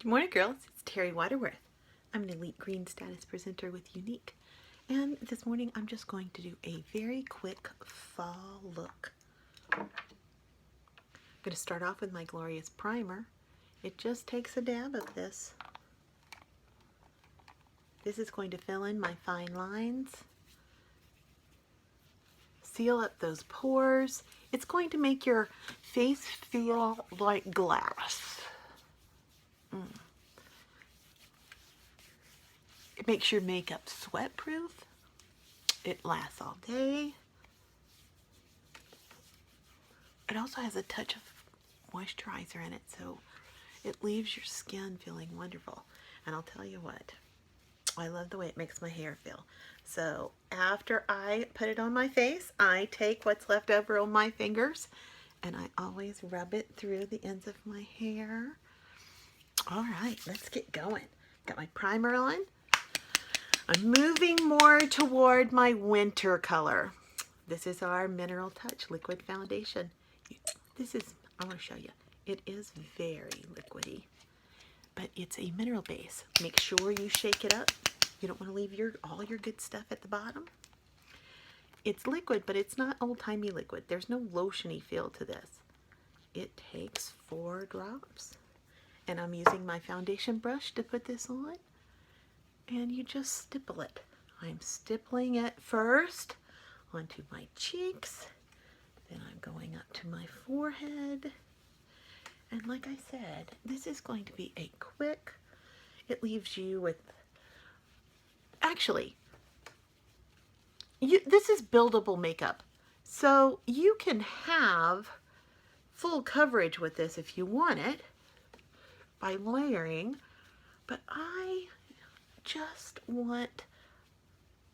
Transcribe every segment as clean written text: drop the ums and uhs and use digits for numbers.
Good morning, girls. It's Terry Waterworth. I'm an elite green status presenter with Younique. And this morning I'm just going to do a very quick fall look. I'm going to start off with my Glorious Primer. It just takes a dab of this. This is going to fill in my fine lines, seal up those pores. It's going to make your face feel like glass. It makes your makeup sweat proof. It lasts all day. It also has a touch of moisturizer in it, so it leaves your skin feeling wonderful. And I'll tell you what, I love the way it makes my hair feel. So after I put it on my face, I take what's left over on my fingers and I always rub it through the ends of my hair. All right, let's get going. Got my primer on. I'm moving more toward my winter color. This is our Mineral Touch Liquid Foundation. I want to show you. It is very liquidy, but it's a mineral base. Make sure you shake it up. You don't want to leave all your good stuff at the bottom. It's liquid, but it's not old-timey liquid. There's no lotiony feel to this. It takes 4 drops, and I'm using my foundation brush to put this on, and you just stipple it. I'm stippling it first onto my cheeks, then I'm going up to my forehead. And like I said, this is going to be a quick, it leaves you with, actually, this is buildable makeup. So you can have full coverage with this if you want it by layering, but I just want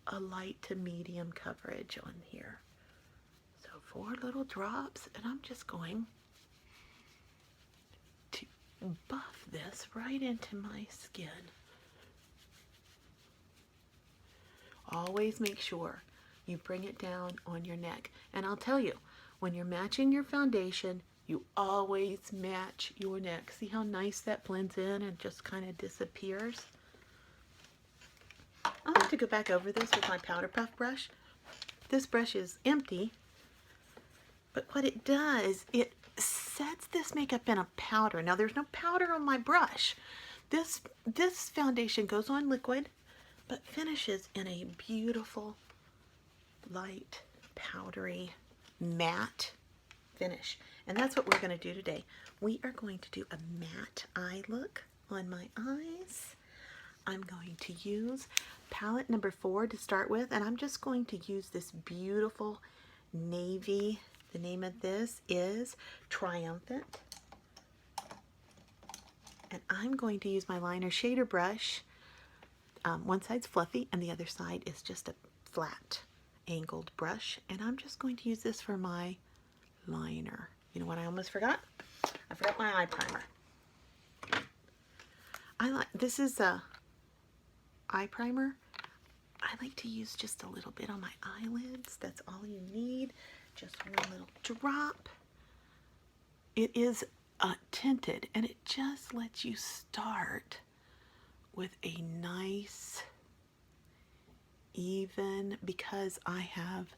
a light to medium coverage on here. So 4 little drops, and I'm just going to buff this right into my skin. Always make sure you bring it down on your neck. And I'll tell you, when you're matching your foundation, you always match your neck. See how nice that blends in and just kind of disappears? I like to go back over this with my powder puff brush. This brush is empty, but what it does, it sets this makeup in a powder. Now there's no powder on my brush. This foundation goes on liquid, but finishes in a beautiful, light, powdery, matte finish. And that's what we're going to do today. We are going to do a matte eye look on my eyes. I'm going to use palette number 4 to start with, and I'm just going to use this beautiful navy. The name of this is Triumphant. And I'm going to use my liner shader brush. One side's fluffy and the other side is just a flat angled brush. And I'm just going to use this for my liner. You know what I almost forgot? I forgot my eye primer. This is a eye primer. I like to use just a little bit on my eyelids. That's all you need. Just one little drop. It is tinted, and it just lets you start with a nice, even, because I have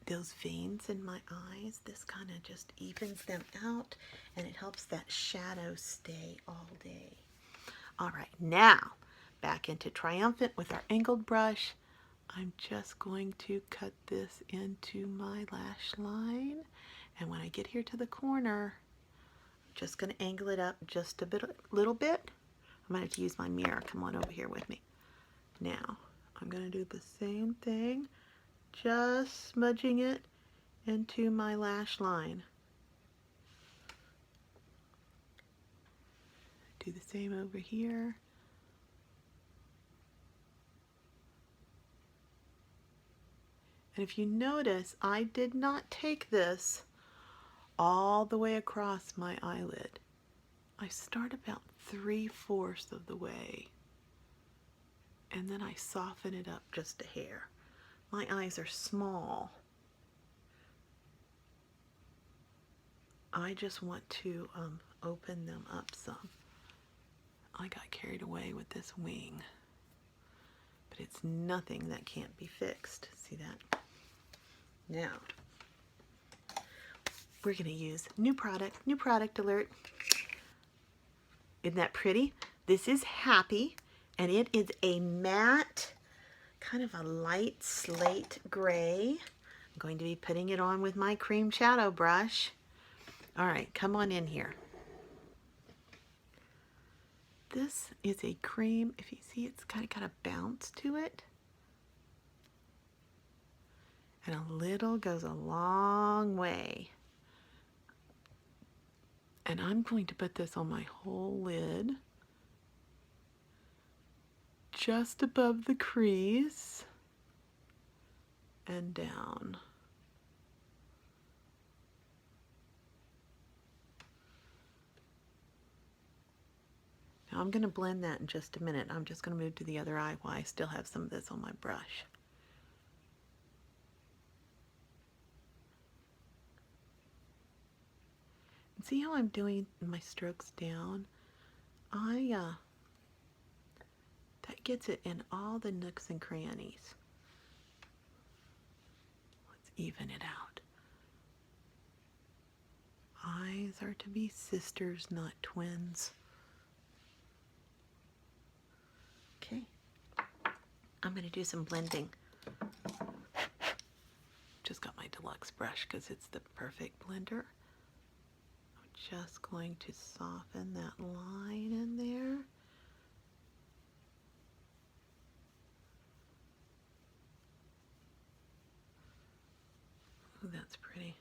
those veins in my eyes, this kind of just evens them out, and it helps that shadow stay all day. All right, now back into Triumphant with our angled brush. I'm just going to cut this into my lash line, and when I get here to the corner, I'm just going to angle it up just a little bit. I'm going to have to use my mirror. Come on over here with me. Now, I'm going to do the same thing, just smudging it into my lash line. Do the same over here. And if you notice, I did not take this all the way across my eyelid. I start about 3/4 of the way, and then I soften it up just a hair. My eyes are small. I just want to open them up some. carried away with this wing. But it's nothing that can't be fixed. See that? Now, we're going to use new product alert. Isn't that pretty? This is Happy, and it is a matte, kind of a light slate gray. I'm going to be putting it on with my cream shadow brush. All right, come on in here. This is a cream. If you see, it's kind of got a bounce to it. And a little goes a long way. And I'm going to put this on my whole lid, just above the crease and down. Now I'm going to blend that in just a minute. I'm just going to move to the other eye while I still have some of this on my brush. And see how I'm doing my strokes down? That gets it in all the nooks and crannies. Let's even it out. Eyes are to be sisters, not twins. Okay, I'm going to do some blending. Just got my deluxe brush because it's the perfect blender. I'm just going to soften that line in there. Oh, that's pretty.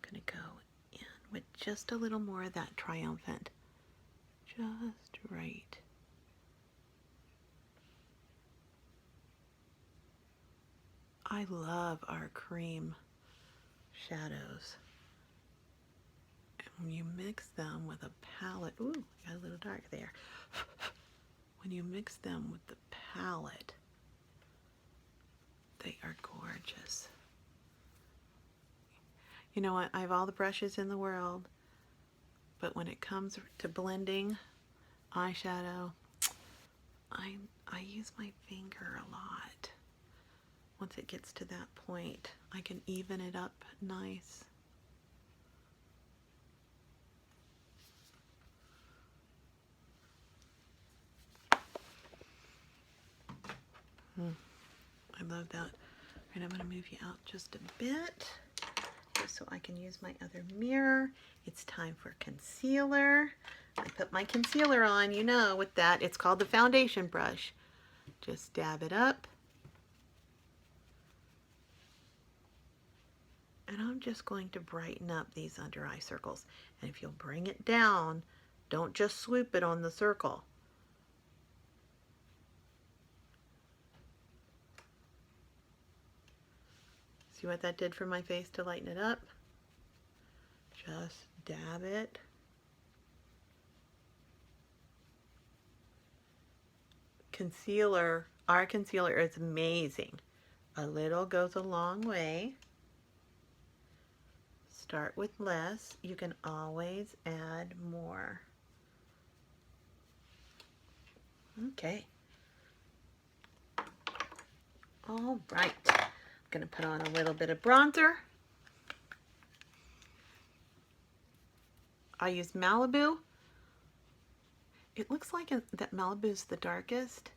Gonna go in with just a little more of that triumphant. Just right. I love our cream shadows. And when you mix them with a palette, ooh, got a little dark there. When you mix them with the palette, they are gorgeous. You know what? I have all the brushes in the world, but when it comes to blending eyeshadow, I use my finger a lot. Once it gets to that point, I can even it up nice. I love that. And I'm going to move you out just a bit, just so I can use my other mirror. It's time for concealer. I put my concealer on, you know, with that. It's called the foundation brush. Just dab it up. And I'm just going to brighten up these under eye circles. And if you'll bring it down, don't just swoop it on the circle. See what that did for my face to lighten it up? Just dab it. Concealer, our concealer is amazing. A little goes a long way. Start with less. You can always add more. Okay. All right. I'm going to put on a little bit of bronzer. I use Malibu. It looks like that Malibu is the darkest,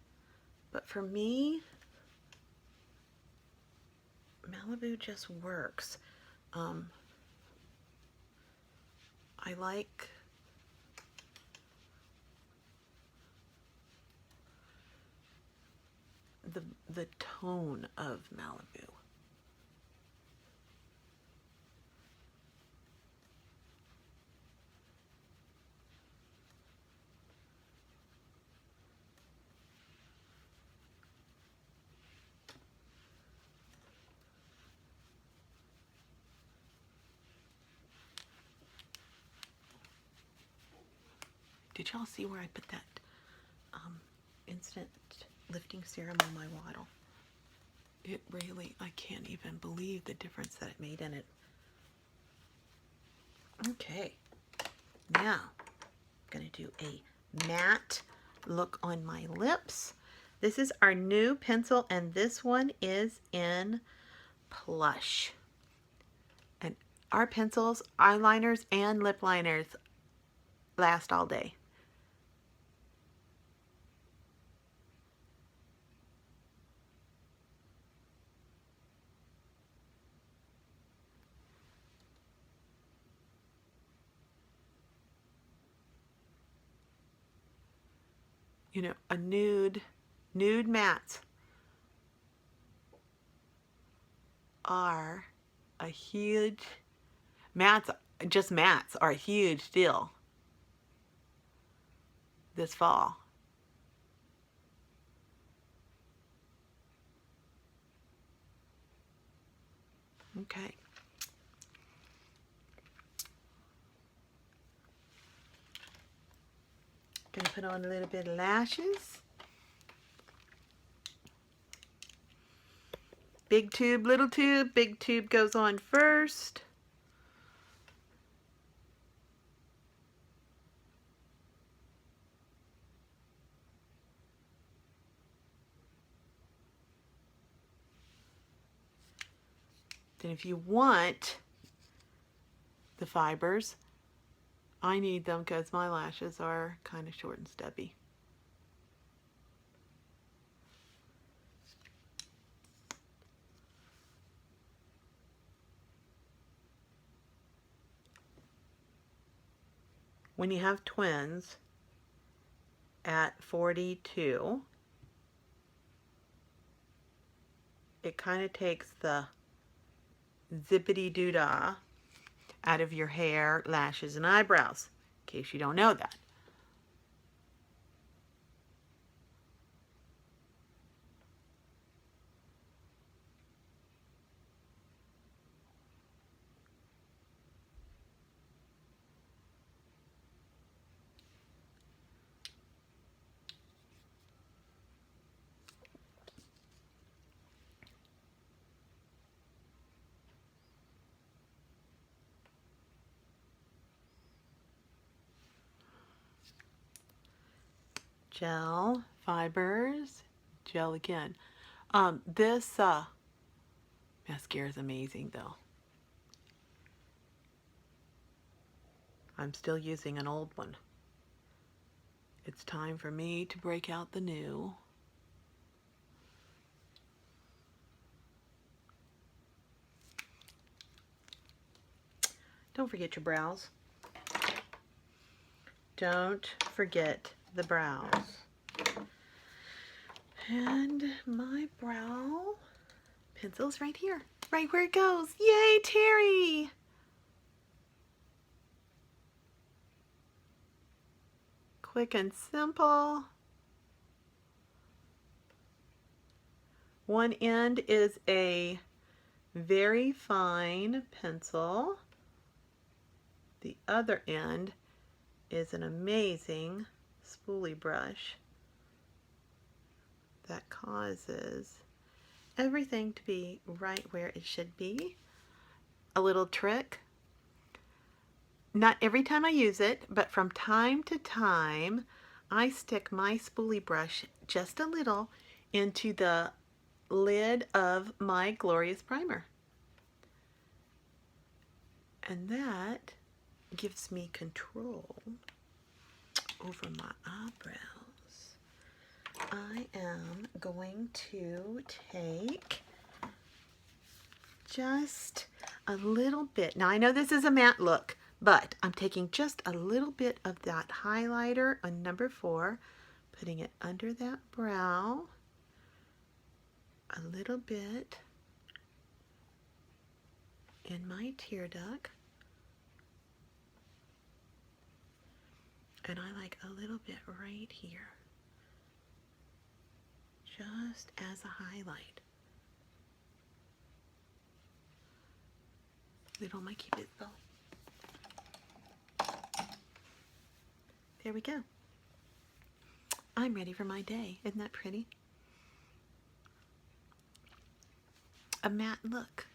but for me, Malibu just works. I like the tone of Malibu. Did y'all see where I put that instant lifting serum on my waddle? It really, I can't even believe the difference that it made in it. Okay, now I'm going to do a matte look on my lips. This is our new pencil, and this one is in Plush. And our pencils, eyeliners, and lip liners last all day. You know, a nude mattes are a huge, just mattes are a huge deal this fall. Okay. Gonna put on a little bit of lashes. Big tube, little tube. Big tube goes on first. Then if you want the fibers, I need them because my lashes are kind of short and stubby. When you have twins at 42, it kind of takes the zippity-doo-dah out of your hair, lashes, and eyebrows, in case you don't know that. Gel, fibers, gel again. This mascara is amazing though. I'm still using an old one. It's time for me to break out the new. Don't forget your brows. Don't forget the brows. And my brow pencil's right here, right where it goes. Yay, Terry! Quick and simple. One end is a very fine pencil. The other end is an amazing spoolie brush that causes everything to be right where it should be. A little trick. Not every time I use it, but from time to time, I stick my spoolie brush just a little into the lid of my Glorious Primer. And that gives me control over my eyebrows. I am going to take just a little bit. Now I know this is a matte look, but I'm taking just a little bit of that highlighter on number 4, putting it under that brow, a little bit in my tear duct, and I like a little bit right here, just as a highlight. Lid on my Cupid bow. There we go. I'm ready for my day. Isn't that pretty? A matte look.